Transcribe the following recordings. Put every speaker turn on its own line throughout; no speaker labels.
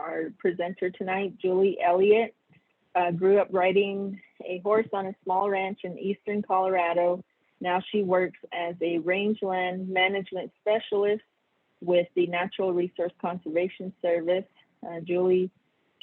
our presenter tonight, Julie Elliott. Grew up riding a horse on a small ranch in eastern Colorado. Now she works as a rangeland management specialist with the Natural Resource Conservation Service. Julie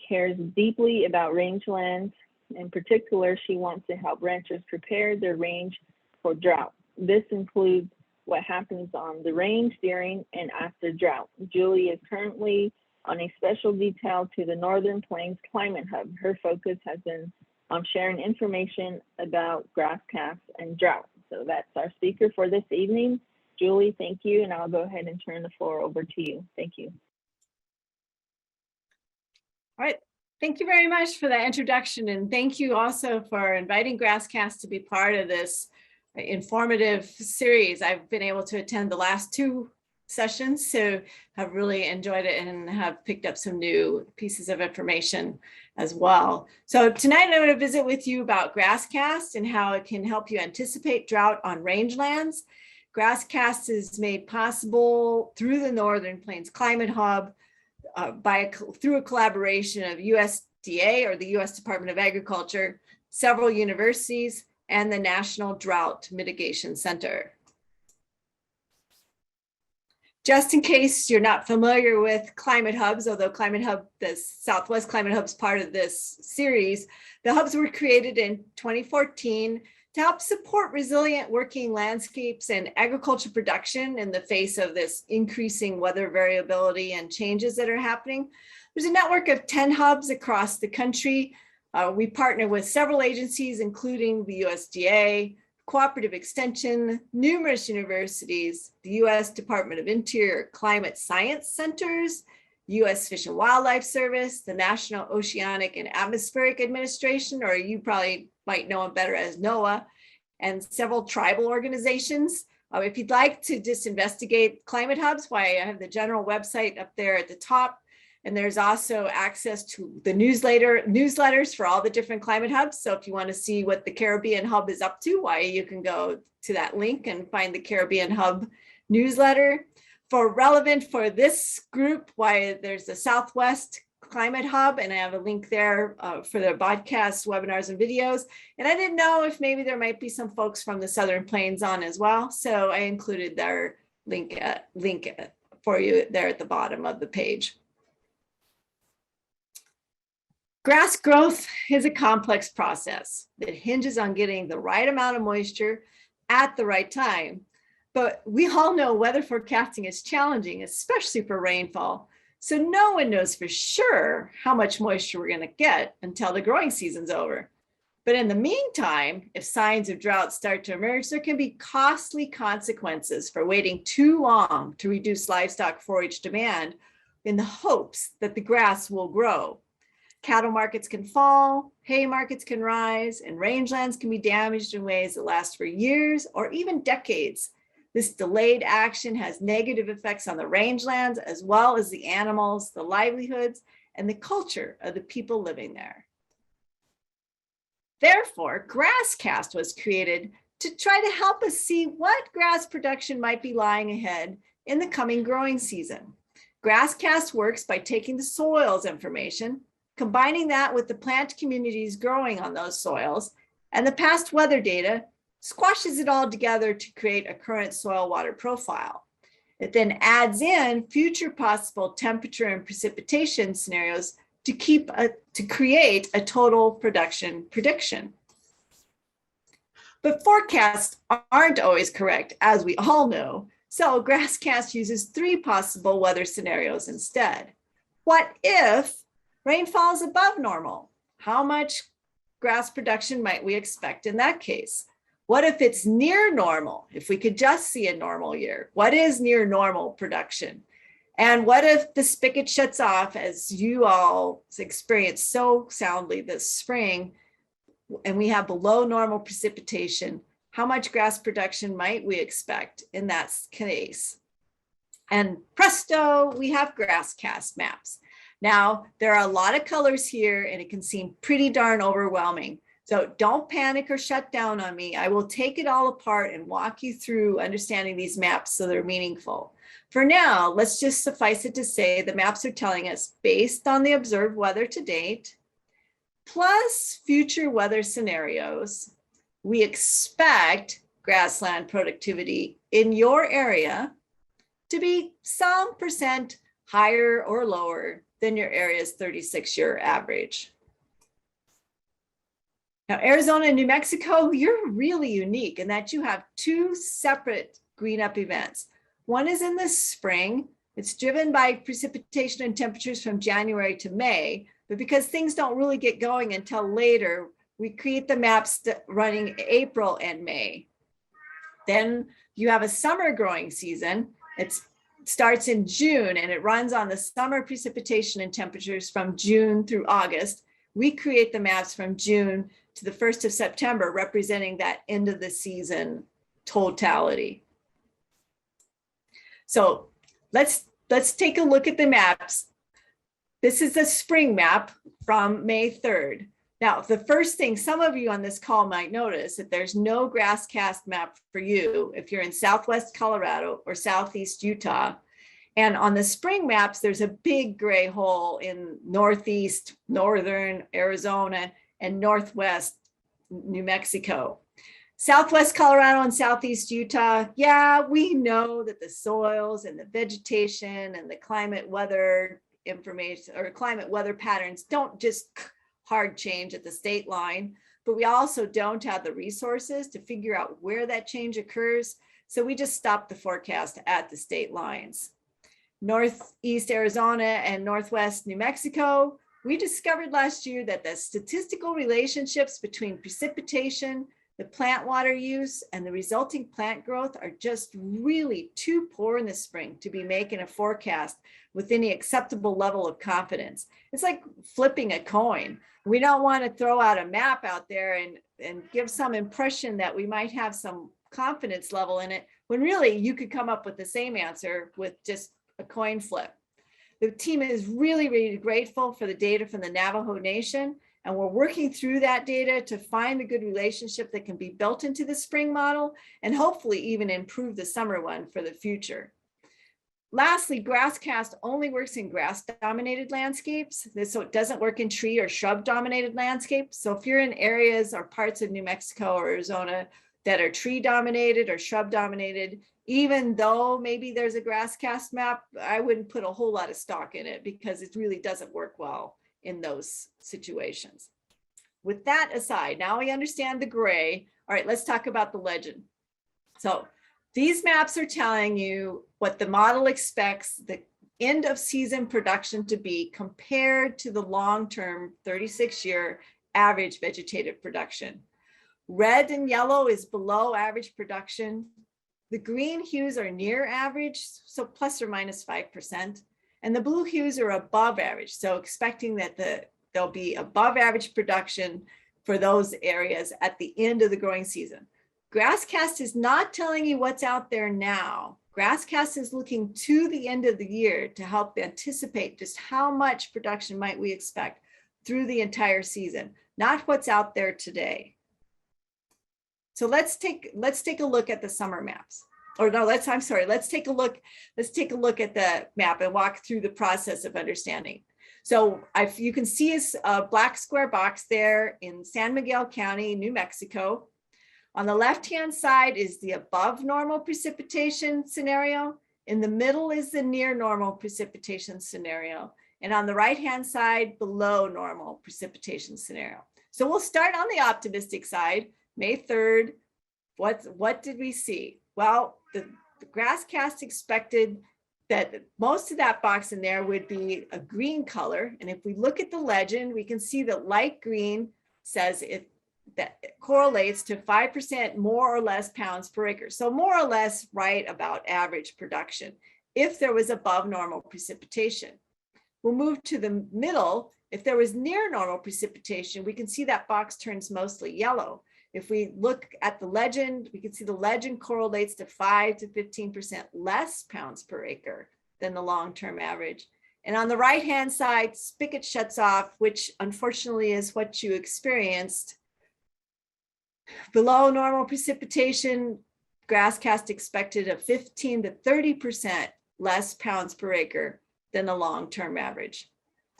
cares deeply about rangelands. In particular, she wants to help ranchers prepare their range for drought. This includes what happens on the range during and after drought. Julie is currently on a special detail to the Northern Plains Climate Hub. Her focus has been on sharing information about grass calves and drought. So that's our speaker for this evening. Julie, thank you, and I'll go ahead and turn the floor over to you. Thank you.
All right, thank you very much for that introduction, and thank you also for inviting GrassCast to be part of this informative series. I've been able to attend the last 2 sessions, so have really enjoyed it and have picked up some new pieces of information as well. So tonight I'm going to visit with you about GrassCast and how it can help you anticipate drought on rangelands. GrassCast is made possible through the Northern Plains Climate Hub through a collaboration of USDA, or the U.S. Department of Agriculture, several universities, and the National Drought Mitigation Center. Just in case you're not familiar with climate hubs, although Climate Hub, the Southwest Climate Hub is part of this series, the hubs were created in 2014 to help support resilient working landscapes and agriculture production in the face of this increasing weather variability and changes that are happening. There's a network of 10 hubs across the country. We partner with several agencies, including the USDA, Cooperative Extension, numerous universities, the U.S. Department of Interior Climate Science Centers, U.S. Fish and Wildlife Service, the National Oceanic and Atmospheric Administration, or you probably might know them better as NOAA, and several tribal organizations. If you'd like to just investigate climate hubs, why I have the general website up there at the top. And there's also access to the newsletters for all the different climate hubs. So if you want to see what the Caribbean Hub is up to, why you can go to that link and find the Caribbean Hub newsletter. Relevant for this group, why there's the Southwest Climate Hub, and I have a link there for their podcasts, webinars, and videos. And I didn't know if maybe there might be some folks from the Southern Plains on as well. So I included their link for you there at the bottom of the page. Grass growth is a complex process that hinges on getting the right amount of moisture at the right time. But we all know weather forecasting is challenging, especially for rainfall. So no one knows for sure how much moisture we're going to get until the growing season's over. But in the meantime, if signs of drought start to emerge, there can be costly consequences for waiting too long to reduce livestock forage demand in the hopes that the grass will grow. Cattle markets can fall, hay markets can rise, and rangelands can be damaged in ways that last for years or even decades. This delayed action has negative effects on the rangelands, as well as the animals, the livelihoods, and the culture of the people living there. Therefore, GrassCast was created to try to help us see what grass production might be lying ahead in the coming growing season. GrassCast works by taking the soils information, combining that with the plant communities growing on those soils, and the past weather data, squashes it all together to create a current soil water profile. It then adds in future possible temperature and precipitation scenarios to create a total production prediction. But forecasts aren't always correct, as we all know. So GrassCast uses 3 possible weather scenarios instead. What if rainfall is above normal? How much grass production might we expect in that case? What if it's near normal? If we could just see a normal year, what is near normal production? And what if the spigot shuts off, as you all experienced so soundly this spring, and we have below normal precipitation? How much grass production might we expect in that case? And presto, we have GrassCast maps. Now, there are a lot of colors here, and it can seem pretty darn overwhelming. So don't panic or shut down on me. I will take it all apart and walk you through understanding these maps so they're meaningful. For now, let's just suffice it to say the maps are telling us, based on the observed weather to date, plus future weather scenarios, we expect grassland productivity in your area to be some percent higher or lower than your area's 36-year average. Now, Arizona and New Mexico, you're really unique in that you have two separate green up events. One is in the spring. It's driven by precipitation and temperatures from January to May, but because things don't really get going until later, we create the maps running April and May. Then you have a summer growing season. It starts in June and it runs on the summer precipitation and temperatures from June through August. We create the maps from June to the 1st of September, representing that end of the season totality. So let's take a look at the maps. This is the spring map from May 3rd. Now, the first thing some of you on this call might notice that there's no grass cast map for you if you're in Southwest Colorado or Southeast Utah. And on the spring maps, there's a big gray hole in Northeast, Northern Arizona, and Northwest New Mexico. Southwest Colorado and Southeast Utah, yeah, we know that the soils and the vegetation and the climate weather information or climate weather patterns don't just hard change at the state line, but we also don't have the resources to figure out where that change occurs. So we just stop the forecast at the state lines. Northeast Arizona and Northwest New Mexico, we discovered last year that the statistical relationships between precipitation, the plant water use, and the resulting plant growth are just really too poor in the spring to be making a forecast with any acceptable level of confidence. It's like flipping a coin. We don't want to throw out a map out there and give some impression that we might have some confidence level in it, when really you could come up with the same answer with just a coin flip. The team is really, really grateful for the data from the Navajo Nation, and we're working through that data to find the good relationship that can be built into the spring model and hopefully even improve the summer one for the future. Lastly, GrassCast only works in grass-dominated landscapes, so it doesn't work in tree or shrub-dominated landscapes. So if you're in areas or parts of New Mexico or Arizona that are tree-dominated or shrub-dominated, even though maybe there's a GrassCast map, I wouldn't put a whole lot of stock in it because it really doesn't work well in those situations. With that aside, now we understand the gray. All right, let's talk about the legend. So these maps are telling you what the model expects the end of season production to be compared to the long-term 36-year average vegetative production. Red and yellow is below average production. The green hues are near average, so plus or minus 5%. And the blue hues are above average, so expecting that there'll be above average production for those areas at the end of the growing season. GrassCast is not telling you what's out there now. GrassCast is looking to the end of the year to help anticipate just how much production might we expect through the entire season, not what's out there today. So let's take a look at the summer maps. Or no, let's take a look at the map and walk through the process of understanding. So you can see a black square box there in San Miguel County, New Mexico. On the left-hand side is the above normal precipitation scenario. In the middle is the near normal precipitation scenario. And on the right-hand side, below normal precipitation scenario. So we'll start on the optimistic side, May 3rd. What did we see? Well, the GrassCast expected that most of that box in there would be a green color. And if we look at the legend, we can see that light green says that correlates to 5% more or less pounds per acre. So more or less right about average production if there was above normal precipitation. We'll move to the middle. If there was near normal precipitation, we can see that box turns mostly yellow. If we look at the legend, we can see the legend correlates to 5 to 15% less pounds per acre than the long-term average. And on the right-hand side, spigot shuts off, which unfortunately is what you experienced Below normal precipitation, grass cast expected of 15 to 30% less pounds per acre than the long-term average.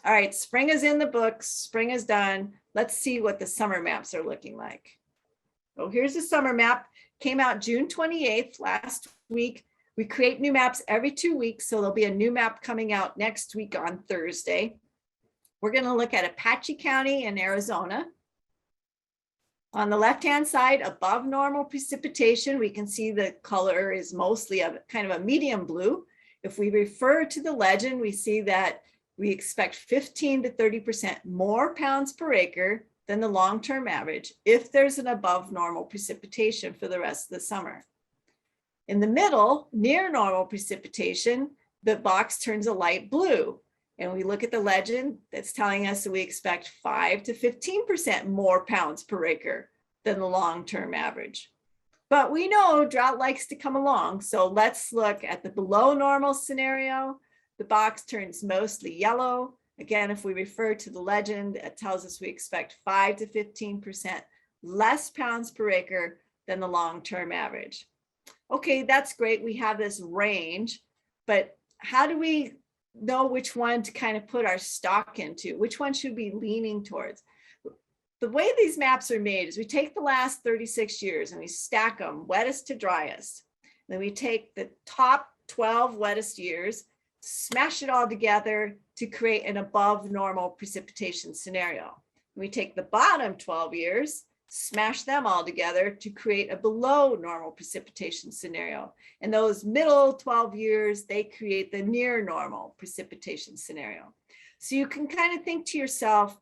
All right, spring is in the books, spring is done. Let's see what the summer maps are looking like. Oh, here's the summer map, came out June 28th last week. We create new maps every 2 weeks, so there'll be a new map coming out next week on Thursday. We're going to look at Apache County in Arizona. On the left-hand side, above normal precipitation, we can see the color is mostly a kind of a medium blue. If we refer to the legend, we see that we expect 15 to 30% more pounds per acre than the long-term average if there's an above normal precipitation for the rest of the summer. In the middle, near normal precipitation, the box turns a light blue. And we look at the legend that's telling us that we expect 5 to 15% more pounds per acre than the long-term average. But we know drought likes to come along. So let's look at the below normal scenario. The box turns mostly yellow. Again, if we refer to the legend, it tells us we expect 5 to 15% less pounds per acre than the long-term average. Okay, that's great. We have this range, but how do we know which one to kind of put our stock into? Which one should we be leaning towards? The way these maps are made is we take the last 36 years and we stack them wettest to driest. Then we take the top 12 wettest years, smash it all together to create an above normal precipitation scenario. We take the bottom 12 years, smash them all together to create a below normal precipitation scenario. And those middle 12 years, they create the near normal precipitation scenario. So you can kind of think to yourself,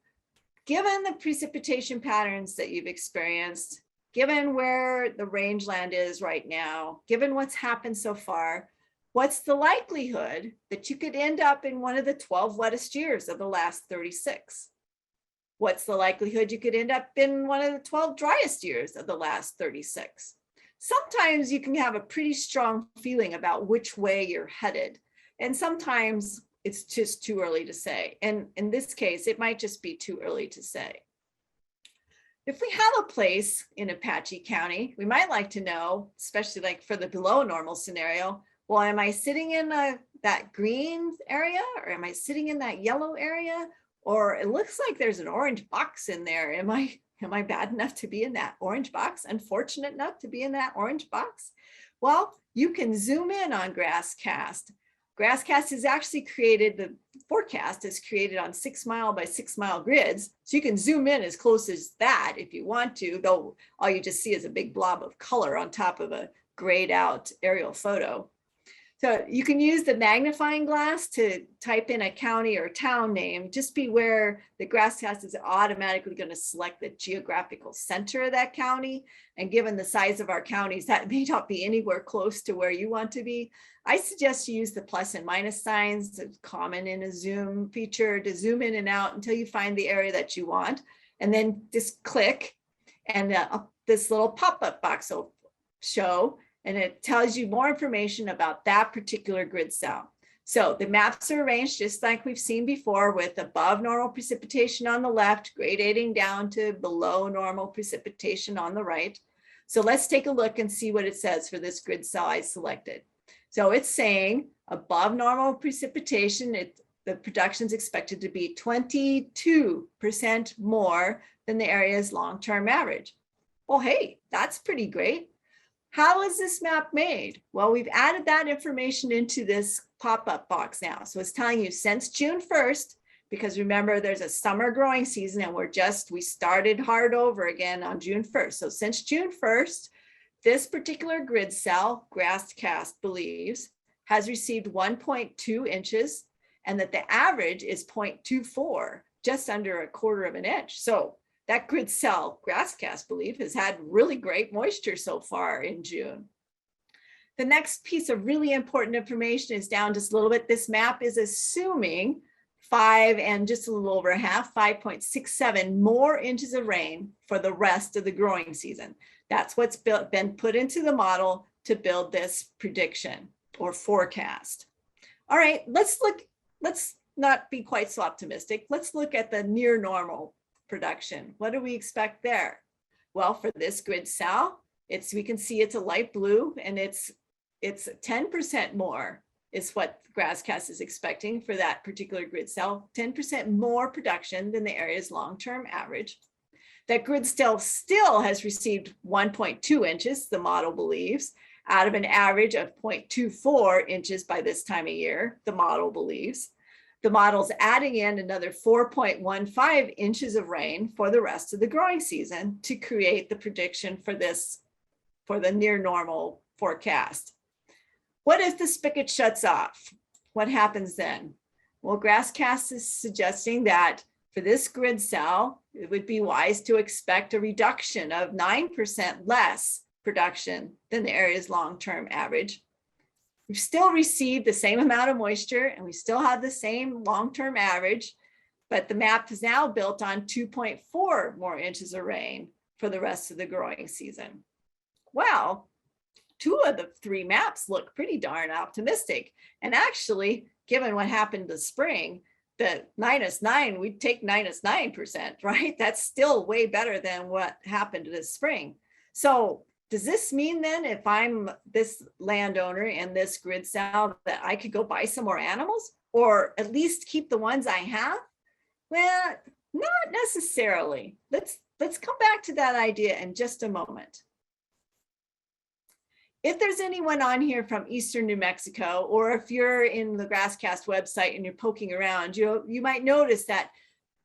given the precipitation patterns that you've experienced, given where the rangeland is right now, given what's happened so far, what's the likelihood that you could end up in one of the 12 wettest years of the last 36? What's the likelihood you could end up in one of the 12 driest years of the last 36? Sometimes you can have a pretty strong feeling about which way you're headed. And sometimes it's just too early to say. And in this case, it might just be too early to say. If we have a place in Apache County, we might like to know, especially like for the below normal scenario, well, am I sitting in that green area, or am I sitting in that yellow area? Or it looks like there's an orange box in there. Am I bad enough to be in that orange box? Unfortunate enough to be in that orange box? Well, you can zoom in on GrassCast. GrassCast is actually created, the forecast is created on 6 mile by 6 mile grids. So you can zoom in as close as that if you want to, though all you just see is a big blob of color on top of a grayed out aerial photo. So you can use the magnifying glass to type in a county or town name. Just beware the GrassCast is automatically going to select the geographical center of that county. And given the size of our counties, that may not be anywhere close to where you want to be. I suggest you use the plus and minus signs. It's common in a zoom feature to zoom in and out until you find the area that you want. And then just click and this little pop-up box will show. And it tells you more information about that particular grid cell. So the maps are arranged just like we've seen before, with above normal precipitation on the left, gradating down to below normal precipitation on the right. So let's take a look and see what it says for this grid cell I selected. So it's saying above normal precipitation, the production is expected to be 22% more than the area's long-term average. Well, hey, that's pretty great. How is this map made? Well, we've added that information into this pop-up box now. So it's telling you since June 1st, because remember there's a summer growing season and we started hard over again on June 1st. So since June 1st, this particular grid cell, GrassCast believes, has received 1.2 inches and that the average is 0.24, just under 1/4 of an inch. So that grid cell, GrassCast believe, has had really great moisture so far in June. The next piece of really important information is down just a little bit. This map is assuming 5 and just a little over a half, 5.67 more inches of rain for the rest of the growing season. That's what's been put into the model to build this prediction or forecast. All right, let's not be quite so optimistic. Let's look at the near normal production. What do we expect there? Well, for this grid cell, we can see it's a light blue, and it's 10% more is what GrassCast is expecting for that particular grid cell, 10% more production than the area's long-term average. That grid cell still has received 1.2 inches, the model believes, out of an average of 0.24 inches by this time of year, the model believes. The model's adding in another 4.15 inches of rain for the rest of the growing season to create the prediction for the near normal forecast. What if the spigot shuts off? What happens then? Well, GrassCast is suggesting that for this grid cell, it would be wise to expect a reduction of 9% less production than the area's long-term average. We've still received the same amount of moisture, and we still have the same long-term average, but the map is now built on 2.4 more inches of rain for the rest of the growing season. Well, 2 of the 3 maps look pretty darn optimistic. And actually, given what happened this spring, the -9, we'd take -9%, right? That's still way better than what happened this spring. So does this mean then, if I'm this landowner in this grid cell, that I could go buy some more animals, or at least keep the ones I have? Well, not necessarily. Let's come back to that idea in just a moment. If there's anyone on here from Eastern New Mexico, or if you're in the GrassCast website and you're poking around, you might notice that,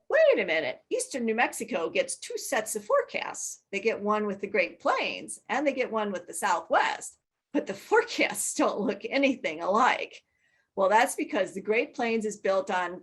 wait a minute, Eastern New Mexico gets 2 sets of forecasts. They get one with the Great Plains and they get one with the Southwest, but the forecasts don't look anything alike. Well, that's because the Great Plains is built on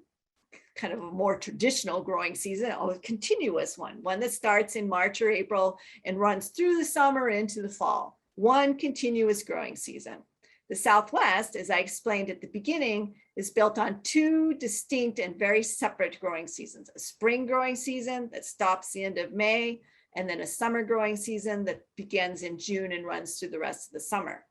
kind of a more traditional growing season, a continuous one that starts in March or April and runs through the summer into the fall. One continuous growing season. The Southwest, as I explained at the beginning, is built on 2 distinct and very separate growing seasons: a spring growing season that stops the end of May, and then a summer growing season that begins in June and runs through the rest of the summer.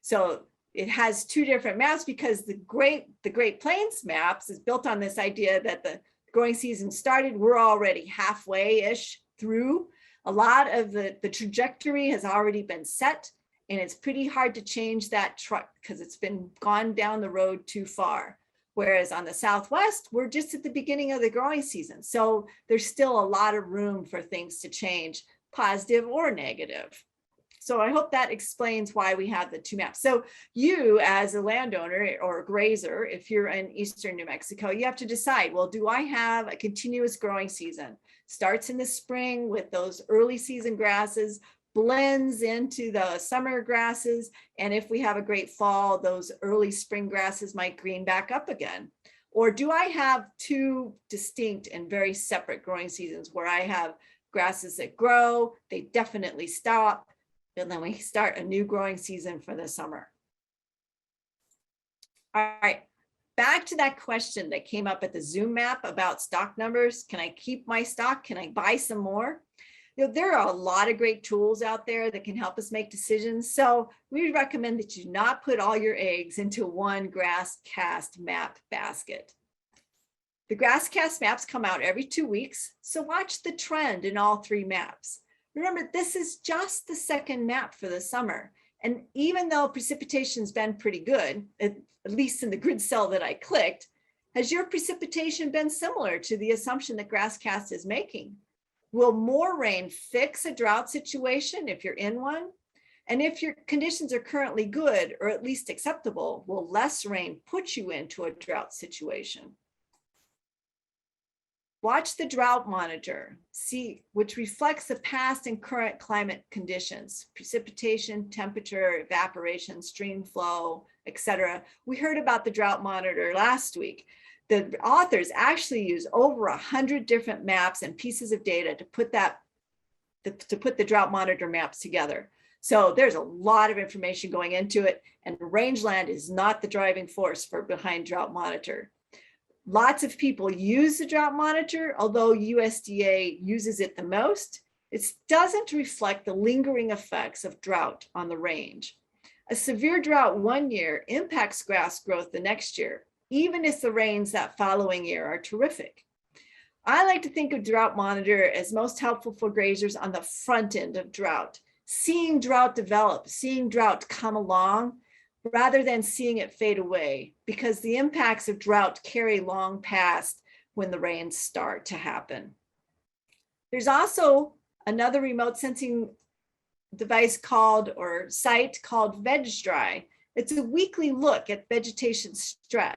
So it has 2 different maps, because the Great Plains maps is built on this idea that the growing season started, we're already halfway-ish through. A lot of the trajectory has already been set, and it's pretty hard to change that truck because it's been gone down the road too far. Whereas on the Southwest, we're just at the beginning of the growing season. So there's still a lot of room for things to change, positive or negative. So I hope that explains why we have the 2 maps. So you, as a landowner or a grazer, if you're in Eastern New Mexico, you have to decide, well, do I have a continuous growing season? Starts in the spring with those early season grasses, blends into the summer grasses, and if we have a great fall, those early spring grasses might green back up again. Or do I have 2 distinct and very separate growing seasons where I have grasses that grow, they definitely stop, and then we start a new growing season for the summer? All right, back to that question that came up at the Zoom map about stock numbers. Can I keep my stock? Can I buy some more? There are a lot of great tools out there that can help us make decisions. So we recommend that you not put all your eggs into one GrassCast map basket. The GrassCast maps come out every 2 weeks, so watch the trend in all 3 maps. Remember, this is just the second map for the summer. And even though precipitation's been pretty good, at least in the grid cell that I clicked, has your precipitation been similar to the assumption that GrassCast is making? Will more rain fix a drought situation if you're in one? And if your conditions are currently good, or at least acceptable, will less rain put you into a drought situation? Watch the drought monitor, which reflects the past and current climate conditions, precipitation, temperature, evaporation, stream flow, etc. We heard about the drought monitor last week. The authors actually use over 100 different maps and pieces of data to put the drought monitor maps together. So there's a lot of information going into it, and Rangeland is not the driving force behind drought monitor. Lots of people use the drought monitor, although USDA uses it the most. It doesn't reflect the lingering effects of drought on the range. A severe drought one year impacts grass growth the next year, even if the rains that following year are terrific. I like to think of Drought Monitor as most helpful for grazers on the front end of drought, seeing drought develop, seeing drought come along, rather than seeing it fade away, because the impacts of drought carry long past when the rains start to happen. There's also another remote sensing device called, or site called VegDry. It's a weekly look at vegetation stress,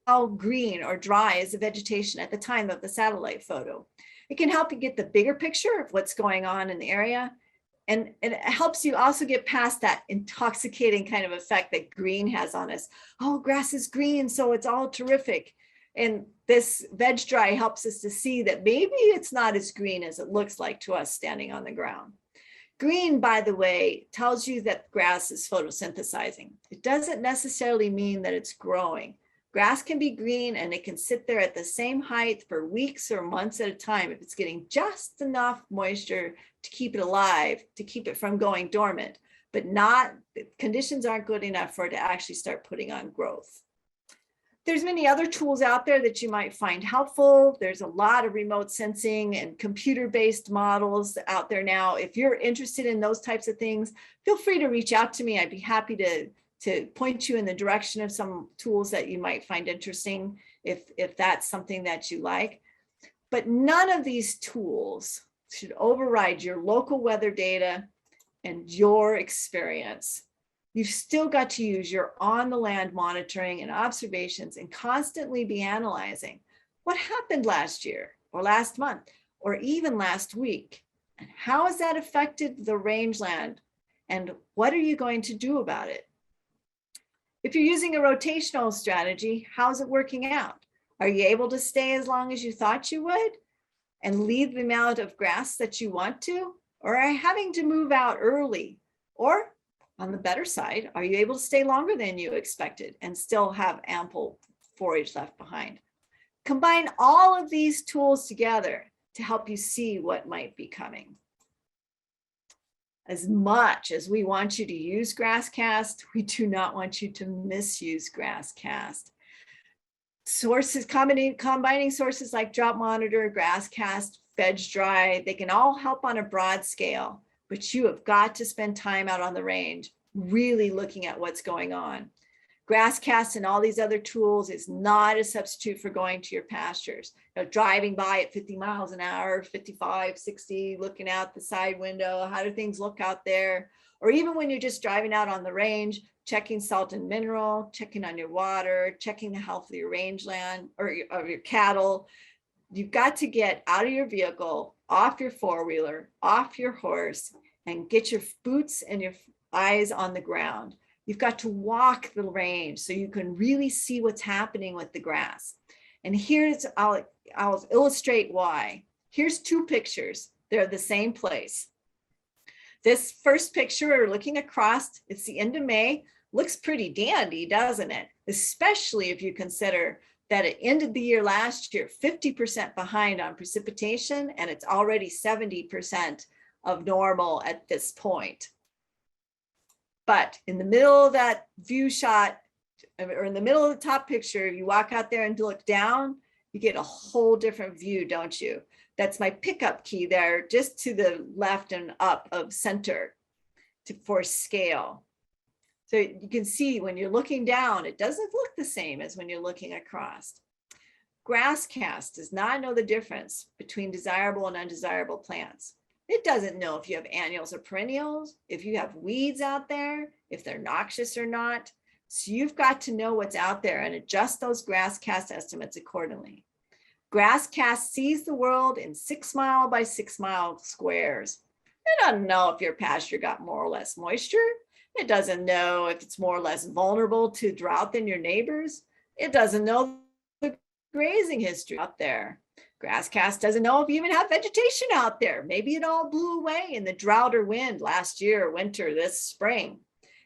how green or dry is the vegetation at the time of the satellite photo. It can help you get the bigger picture of what's going on in the area. And it helps you also get past that intoxicating kind of effect that green has on us. Oh, grass is green, so it's all terrific. And this VegDry helps us to see that maybe it's not as green as it looks like to us standing on the ground. Green, by the way, tells you that grass is photosynthesizing. It doesn't necessarily mean that it's growing. Grass can be green and it can sit there at the same height for weeks or months at a time if it's getting just enough moisture to keep it alive, to keep it from going dormant, but not, conditions aren't good enough for it to actually start putting on growth. There's many other tools out there that you might find helpful. There's a lot of remote sensing and computer-based models out there now. If you're interested in those types of things, feel free to reach out to me. I'd be happy to point you in the direction of some tools that you might find interesting if that's something that you like. But none of these tools should override your local weather data and your experience. You've still got to use your on-the-land monitoring and observations and constantly be analyzing what happened last year or last month or even last week. And how has that affected the rangeland? And what are you going to do about it? If you're using a rotational strategy, how's it working out? Are you able to stay as long as you thought you would and leave the amount of grass that you want to? Or are you having to move out early? Or on the better side, are you able to stay longer than you expected and still have ample forage left behind? Combine all of these tools together to help you see what might be coming. As much as we want you to use GrassCast, we do not want you to misuse GrassCast. Sources, combining sources like Drought Monitor, GrassCast, VegDry, they can all help on a broad scale, but you have got to spend time out on the range, really looking at what's going on. GrassCast and all these other tools is not a substitute for going to your pastures. You know, driving by at 50 miles an hour, 55, 60, looking out the side window, how do things look out there? Or even when you're just driving out on the range, checking salt and mineral, checking on your water, checking the health of your rangeland or your cattle. You've got to get out of your vehicle, off your four-wheeler, off your horse, and get your boots and your eyes on the ground. You've got to walk the range so you can really see what's happening with the grass. And here's, I'll illustrate why. Here's two pictures. They're the same place. This first picture, we're looking across, it's the end of May. Looks pretty dandy, doesn't it? Especially if you consider that it ended the year last year 50% behind on precipitation, and it's already 70% of normal at this point. But in the middle of that view shot, or in the middle of the top picture, you walk out there and look down, you get a whole different view, don't you? That's my pickup key there, just to the left and up of center for scale. So you can see when you're looking down, it doesn't look the same as when you're looking across. GrassCast does not know the difference between desirable and undesirable plants. It doesn't know if you have annuals or perennials, if you have weeds out there, if they're noxious or not. So you've got to know what's out there and adjust those GrassCast estimates accordingly. GrassCast sees the world in 6 mile by 6 mile squares. It doesn't know if your pasture got more or less moisture. It doesn't know if it's more or less vulnerable to drought than your neighbors. It doesn't know the grazing history out there. GrassCast doesn't know if you even have vegetation out there. Maybe it all blew away in the drought or wind last year, winter, this spring.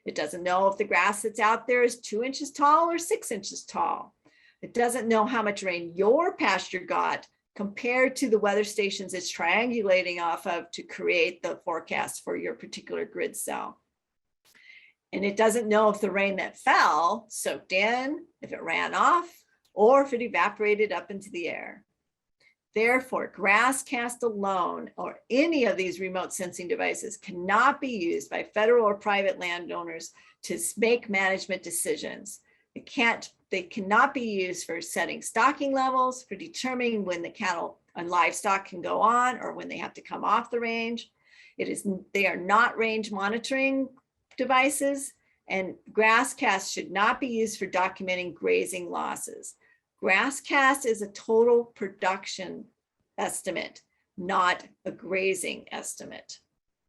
It doesn't know if the grass that's out there is 2 inches tall or 6 inches tall. It doesn't know how much rain your pasture got compared to the weather stations it's triangulating off of to create the forecast for your particular grid cell. And it doesn't know if the rain that fell soaked in, if it ran off, or if it evaporated up into the air. Therefore, grass cast alone or any of these remote sensing devices cannot be used by federal or private landowners to make management decisions. They cannot be used for setting stocking levels, for determining when the cattle and livestock can go on or when they have to come off the range. They are not range monitoring devices, and grass cast should not be used for documenting grazing losses. Grass cast is a total production estimate, not a grazing estimate.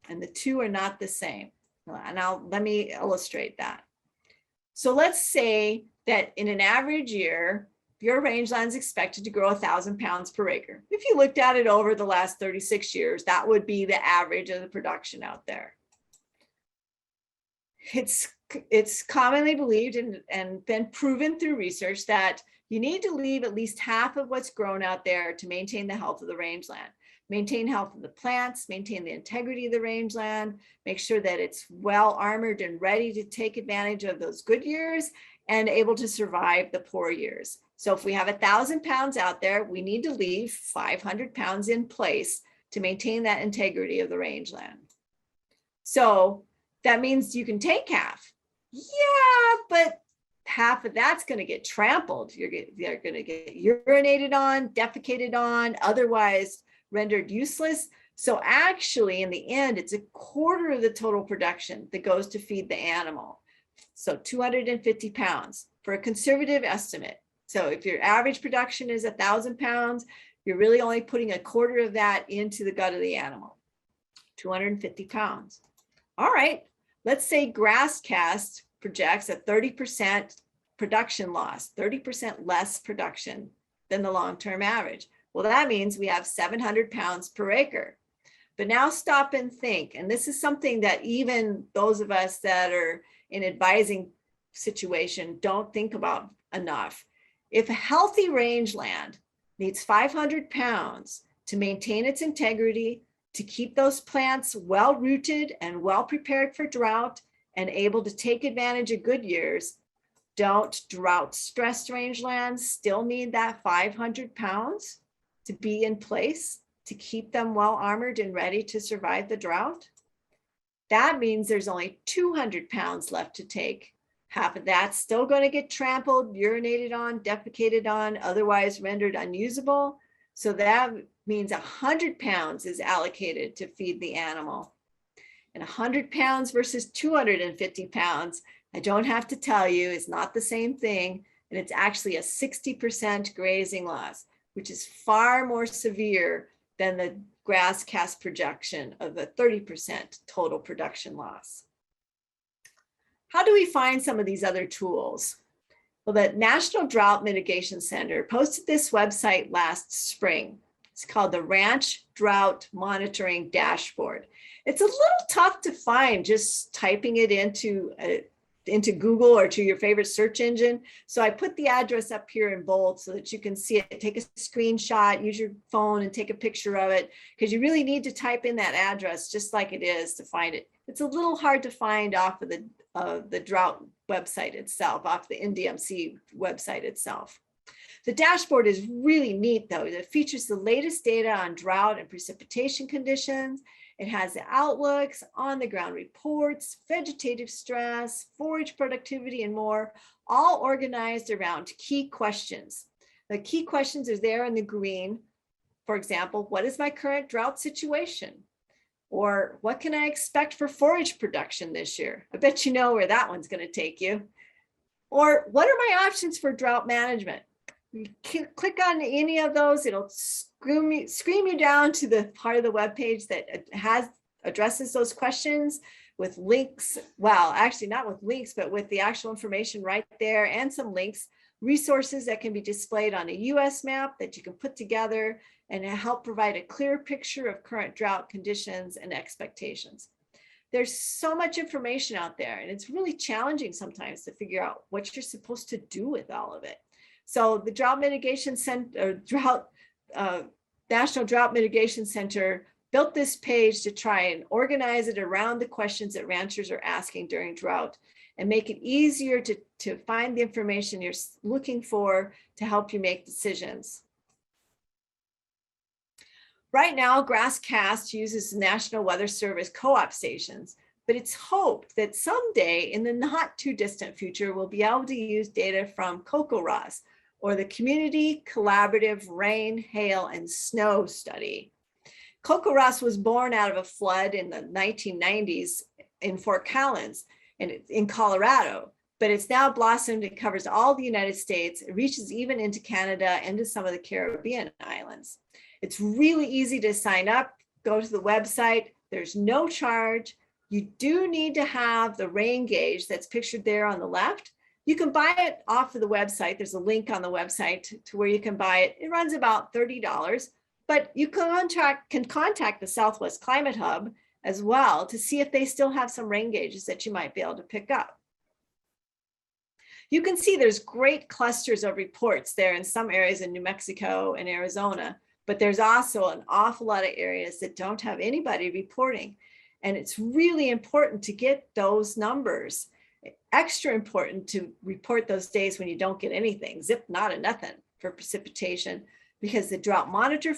And the two are not the same. Now, let me illustrate that. So let's say that in an average year, your rangeland is expected to grow 1,000 pounds per acre. If you looked at it over the last 36 years, that would be the average of the production out there. It's commonly believed and been proven through research that you need to leave at least half of what's grown out there to maintain the health of the rangeland, maintain health of the plants, maintain the integrity of the rangeland, make sure that it's well armored and ready to take advantage of those good years and able to survive the poor years. So if we have 1,000 pounds out there, we need to leave 500 pounds in place to maintain that integrity of the rangeland. So that means you can take half. Yeah, but half of that's going to get trampled. They're going to get urinated on, defecated on, otherwise rendered useless. So actually, in the end, it's a quarter of the total production that goes to feed the animal. So 250 pounds for a conservative estimate. So if your average production is 1,000 pounds, you're really only putting a quarter of that into the gut of the animal, 250 pounds. All right, let's say grass cast projects a 30% production loss, 30% less production than the long-term average. Well, that means we have 700 pounds per acre. But now stop and think, and this is something that even those of us that are in advising situation don't think about enough. If a healthy rangeland needs 500 pounds to maintain its integrity, to keep those plants well rooted and well prepared for drought and able to take advantage of good years, don't drought stressed rangelands still need that 500 pounds to be in place to keep them well armored and ready to survive the drought? That means there's only 200 pounds left to take. Half of that's still going to get trampled, urinated on, defecated on, otherwise rendered unusable. So that means 100 pounds is allocated to feed the animal. And 100 pounds versus 250 pounds, I don't have to tell you, is not the same thing. And it's actually a 60% grazing loss, which is far more severe than the grass cast projection of a 30% total production loss. How do we find some of these other tools? Well, the National Drought Mitigation Center posted this website last spring. It's called the Ranch Drought Monitoring Dashboard. It's a little tough to find just typing it into Google or to your favorite search engine. So I put the address up here in bold so that you can see it. Take a screenshot, use your phone and take a picture of it, because you really need to type in that address just like it is to find it. It's a little hard to find off of the drought website itself, off the NDMC website itself. The dashboard is really neat though. It features the latest data on drought and precipitation conditions. It has the outlooks, on the ground reports, vegetative stress, forage productivity, and more, all organized around key questions. The key questions are there in the green. For example, what is my current drought situation? Or what can I expect for forage production this year? I bet you know where that one's going to take you. Or what are my options for drought management? You click on any of those, it'll scream you down to the part of the web page that addresses those questions with links. Well, actually not with links, but with the actual information right there and some links, resources that can be displayed on a US map that you can put together and help provide a clear picture of current drought conditions and expectations. There's so much information out there, and it's really challenging sometimes to figure out what you're supposed to do with all of it. So the Drought Mitigation Center, National Drought Mitigation Center built this page to try and organize it around the questions that ranchers are asking during drought and make it easier to find the information you're looking for to help you make decisions. Right now, GrassCast uses the National Weather Service co-op stations, but it's hoped that someday in the not too distant future, we'll be able to use data from CocoRa's, or the Community Collaborative Rain, Hail, and Snow Study. CocoRa's was born out of a flood in the 1990s in Fort Collins and in Colorado, but it's now blossomed. It covers all the United States. It reaches even into Canada and to some of the Caribbean islands. It's really easy to sign up. Go to the website. There's no charge. You do need to have the rain gauge that's pictured there on the left. You can buy it off of the website. There's a link on the website to where you can buy it. It runs about $30, but you can contact the Southwest Climate Hub as well to see if they still have some rain gauges that you might be able to pick up. You can see there's great clusters of reports there in some areas in New Mexico and Arizona, but there's also an awful lot of areas that don't have anybody reporting. And it's really important to get those numbers. Extra important to report those days when you don't get anything, zip, not a nothing for precipitation, because the Drought Monitor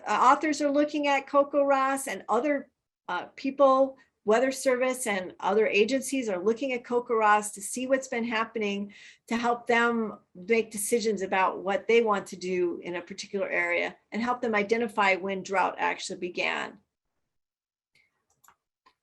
authors are looking at CocoRa's, and other people, Weather Service and other agencies are looking at CocoRa's to see what's been happening to help them make decisions about what they want to do in a particular area and help them identify when drought actually began.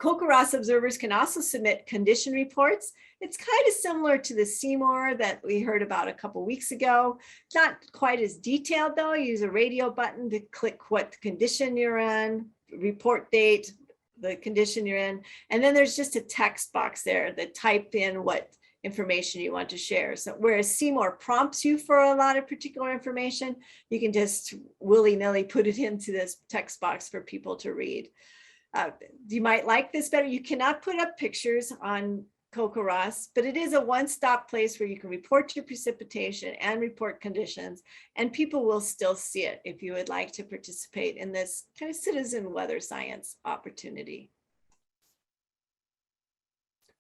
CocoRa's observers can also submit condition reports. It's kind of similar to the Seymour that we heard about a couple weeks ago. Not quite as detailed though. You use a radio button to click what condition you're in, report date, the condition you're in, and then there's just a text box there that type in what information you want to share. So whereas Seymour prompts you for a lot of particular information, you can just willy-nilly put it into this text box for people to read. You might like this better. You cannot put up pictures on CocoRa's, but it is a one-stop place where you can report your precipitation and report conditions, and people will still see it if you would like to participate in this kind of citizen weather science opportunity.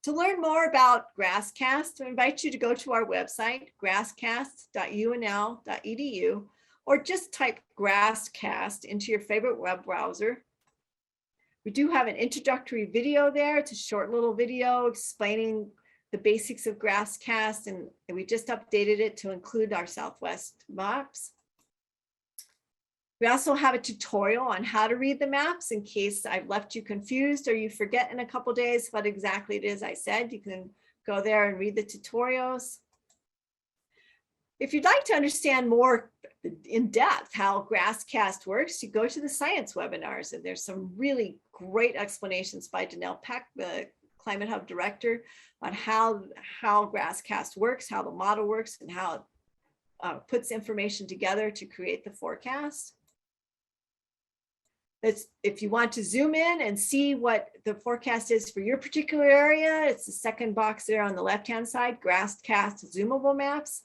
To learn more about GrassCast, I invite you to go to our website, grasscast.unl.edu, or just type GrassCast into your favorite web browser. We do have an introductory video there. It's a short little video explaining the basics of GrassCast, and we just updated it to include our Southwest maps. We also have a tutorial on how to read the maps in case I've left you confused or you forget in a couple days what exactly it is I said. You can go there and read the tutorials. If you'd like to understand more in depth how GrassCast works, you go to the science webinars, and there's some really great explanations by Danelle Peck, the Climate Hub director, on how GrassCast works, how the model works, and how it puts information together to create the forecast. If you want to zoom in and see what the forecast is for your particular area, it's the second box there on the left-hand side, GrassCast zoomable maps.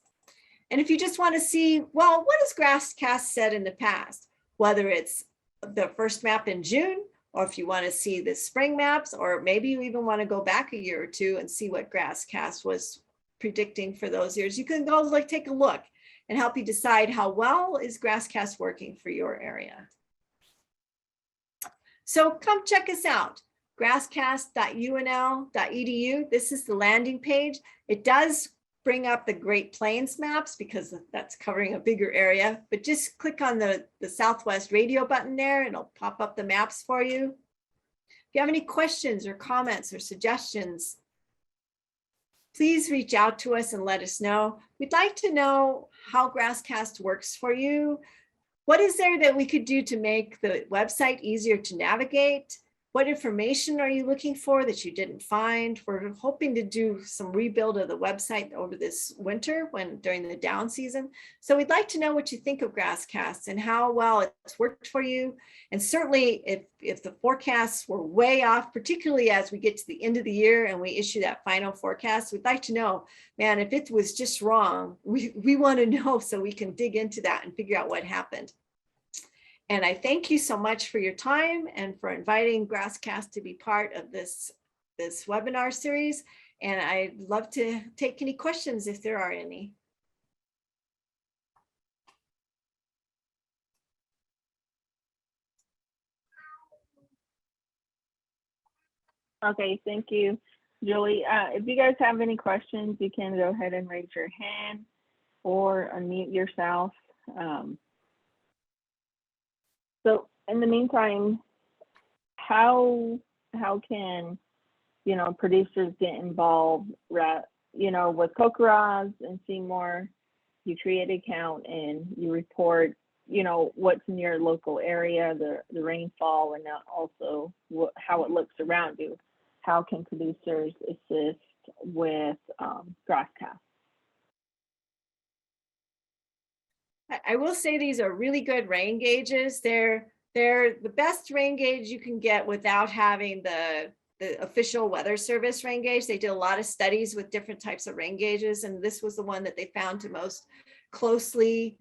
And if you just want to see, well, what has GrassCast said in the past, whether it's the first map in June, or if you want to see the spring maps, or maybe you even want to go back a year or two and see what GrassCast was predicting for those years, you can go take a look and help you decide how well is GrassCast working for your area. So come check us out, grasscast.unl.edu. This is the landing page. It does bring up the Great Plains maps because that's covering a bigger area, but just click on the Southwest radio button there and it'll pop up the maps for you. If you have any questions or comments or suggestions, please reach out to us and let us know. We'd like to know how GrassCast works for you. What is there that we could do to make the website easier to navigate? What information are you looking for that you didn't find? We're hoping to do some rebuild of the website over this winter during the down season. So we'd like to know what you think of GrassCast and how well it's worked for you. And certainly if the forecasts were way off, particularly as we get to the end of the year and we issue that final forecast, we'd like to know, man, if it was just wrong, we want to know so we can dig into that and figure out what happened. And I thank you so much for your time and for inviting GrassCast to be part of this webinar series. And I'd love to take any questions if there are any.
Okay, thank you, Julie. If you guys have any questions, you can go ahead and raise your hand or unmute yourself. Um, so in the meantime, how can producers get involved? With Kokoraz and Seymour, you create an account and you report, what's in your local area, the rainfall, and also how it looks around you. How can producers assist with grass cast?
I will say these are really good rain gauges. They're the best rain gauge you can get without having the official Weather Service rain gauge. They did a lot of studies with different types of rain gauges, and this was the one that they found to most closely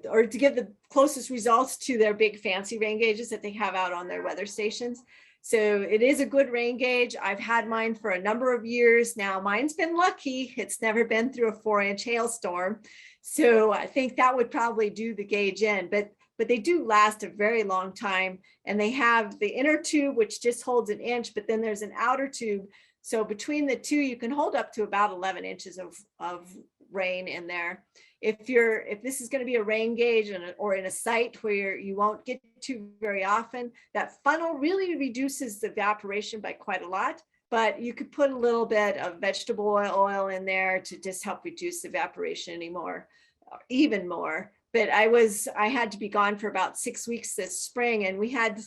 or to give the closest results to their big fancy rain gauges that they have out on their weather stations. So it is a good rain gauge. I've had mine for a number of years now. Mine's been lucky. It's never been through a 4-inch hailstorm. So I think that would probably do the gauge in, but they do last a very long time. And they have the inner tube, which just holds 1 inch, but then there's an outer tube. So between the two, you can hold up to about 11 inches of rain in there. If this is going to be a rain gauge or in a site where you won't get to very often, that funnel really reduces the evaporation by quite a lot. But you could put a little bit of vegetable oil in there to just help reduce evaporation even more. But I had to be gone for about 6 weeks this spring, and we had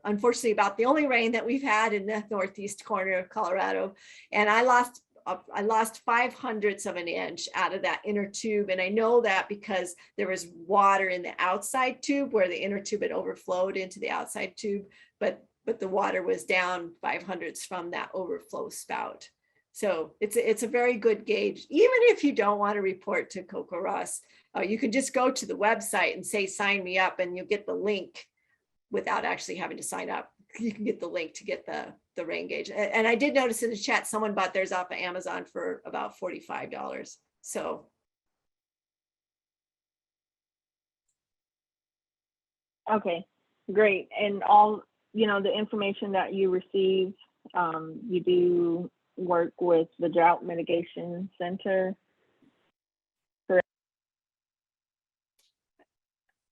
unfortunately about the only rain that we've had in the northeast corner of Colorado, and I lost 0.05 of an inch out of that inner tube. And I know that because there was water in the outside tube where the inner tube had overflowed into the outside tube, but the water was down 0.05 from that overflow spout. So it's a very good gauge. Even if you don't want to report to Kokoraz, you can just go to the website and say, sign me up, and you'll get the link without actually having to sign up. You can get the link to get the rain gauge. And I did notice in the chat, someone bought theirs off of Amazon for about $45. So.
Okay, great. And all, the information that you receive, you do work with the Drought Mitigation Center. Correct?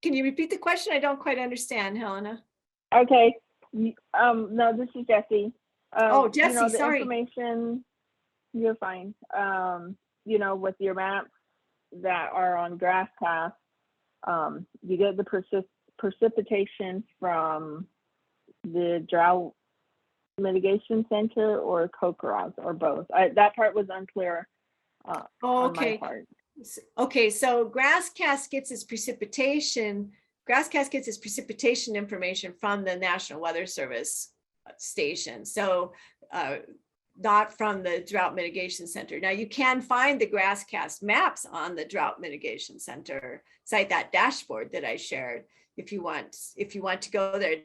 Can you repeat the question? I don't quite understand, Helena.
Okay. No, this is Jessie.
Oh, Jessie,
the
sorry.
Information, you're fine. With your maps that are on GrassPass, you get the precipitation from the Drought Mitigation Center or Kokoraz or both. That part was unclear on my part.
Okay, so GrassCast gets its precipitation information from the National Weather Service station. So not from the Drought Mitigation Center. Now you can find the GrassCast maps on the Drought Mitigation Center site, that dashboard that I shared. If you want to go there,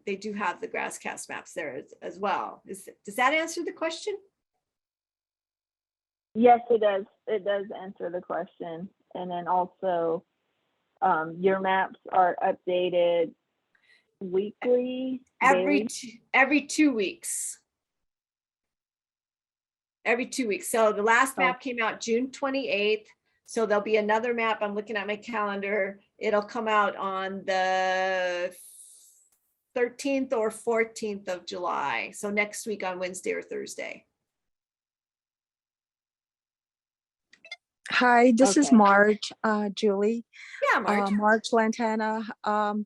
they do have the GrassCast maps there as well. Does that answer the question?
Yes, it does. It does answer the question. And then also, your maps are updated weekly,
every 2 weeks. Every 2 weeks. So the last map came out June 28th. So there'll be another map. I'm looking at my calendar. It'll come out on the 13th or 14th of July. So next week on Wednesday or Thursday.
Hi, this is Marge, Julie.
Yeah, Marge.
Marge Lantana. I'm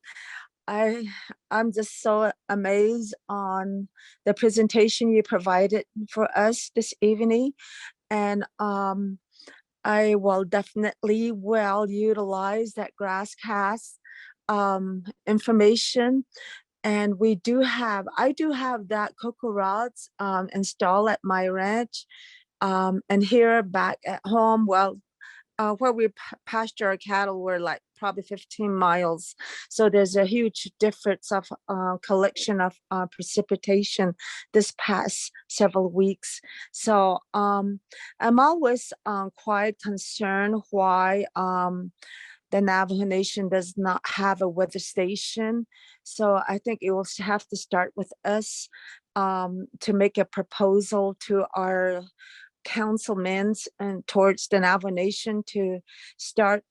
just so amazed on the presentation you provided for us this evening, and I will definitely utilize that GrassCast information. And I do have that cocoa rods installed at my ranch. And here back at home, where we pasture our cattle, we're like probably 15 miles. So there's a huge difference of collection of precipitation this past several weeks. So I'm always quite concerned why the Navajo Nation does not have a weather station. So I think it will have to start with us to make a proposal to our councilmen and towards the Navajo Nation to start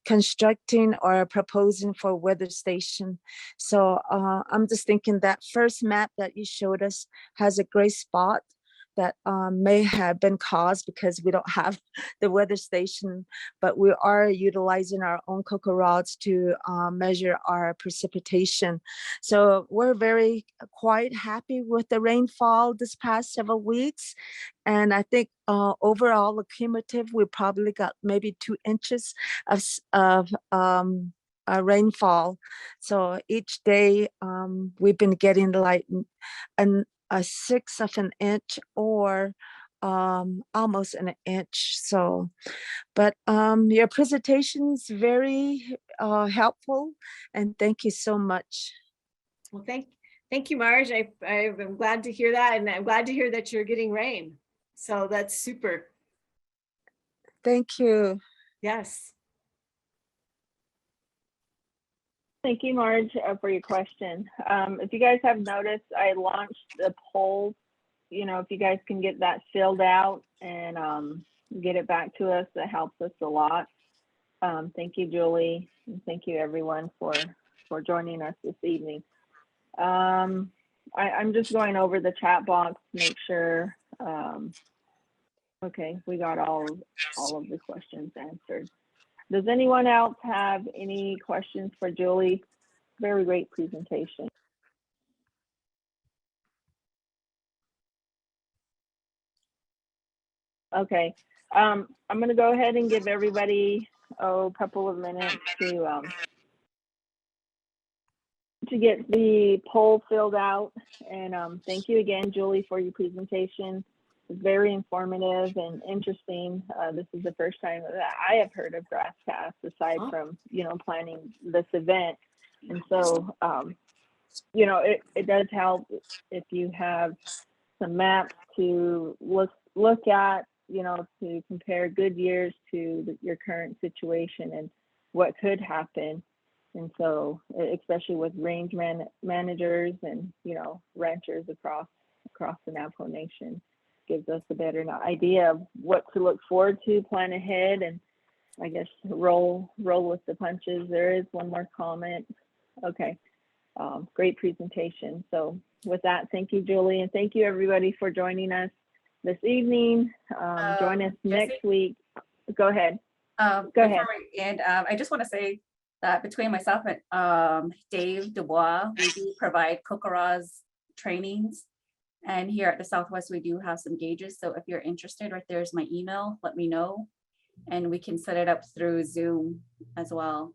constructing or proposing for a weather station. So I'm just thinking that first map that you showed us has a great spot that may have been caused because we don't have the weather station, but we are utilizing our own cocoa rods to measure our precipitation. So we're very quite happy with the rainfall this past several weeks. And I think overall, the cumulative, we probably got maybe 2 inches of rainfall. So each day we've been getting like a 1/6 of an inch or almost an inch. So, but your presentation is very helpful, and thank you so much.
Well, thank you, Marge. I'm glad to hear that, and I'm glad to hear that you're getting rain. So that's super.
Thank you.
Yes.
Thank you, Marge, for your question. If you guys have noticed, I launched the poll. You know, if you guys can get that filled out and get it back to us, that helps us a lot. Thank you, Julie, and thank you, everyone, for joining us this evening. I'm just going over the chat box to make sure. Okay, we got all of the questions answered. Does anyone else have any questions for Julie? Very great presentation. Okay, I'm going to go ahead and give everybody a couple of minutes to get the poll filled out. And thank you again, Julie, for your presentation. It's very informative and interesting. This is the first time that I have heard of GrassCast, aside from, you know, planning this event. And so, you know, it does help if you have some maps to look at, you know, to compare good years to your current situation and what could happen. And so, especially with range managers and, you know, ranchers across the Navajo Nation, gives us a better idea of what to look forward to, plan ahead, and I guess roll with the punches. There is one more comment. Okay, great presentation. So with that, thank you, Julie, and thank you everybody for joining us this evening. Join us next week. Go ahead. Go ahead.
And I just want to say that between myself and Dave Dubois, we do provide Kokoraz trainings. And here at the Southwest, we do have some gauges. So if you're interested, right there's my email, let me know. And we can set it up through Zoom as well.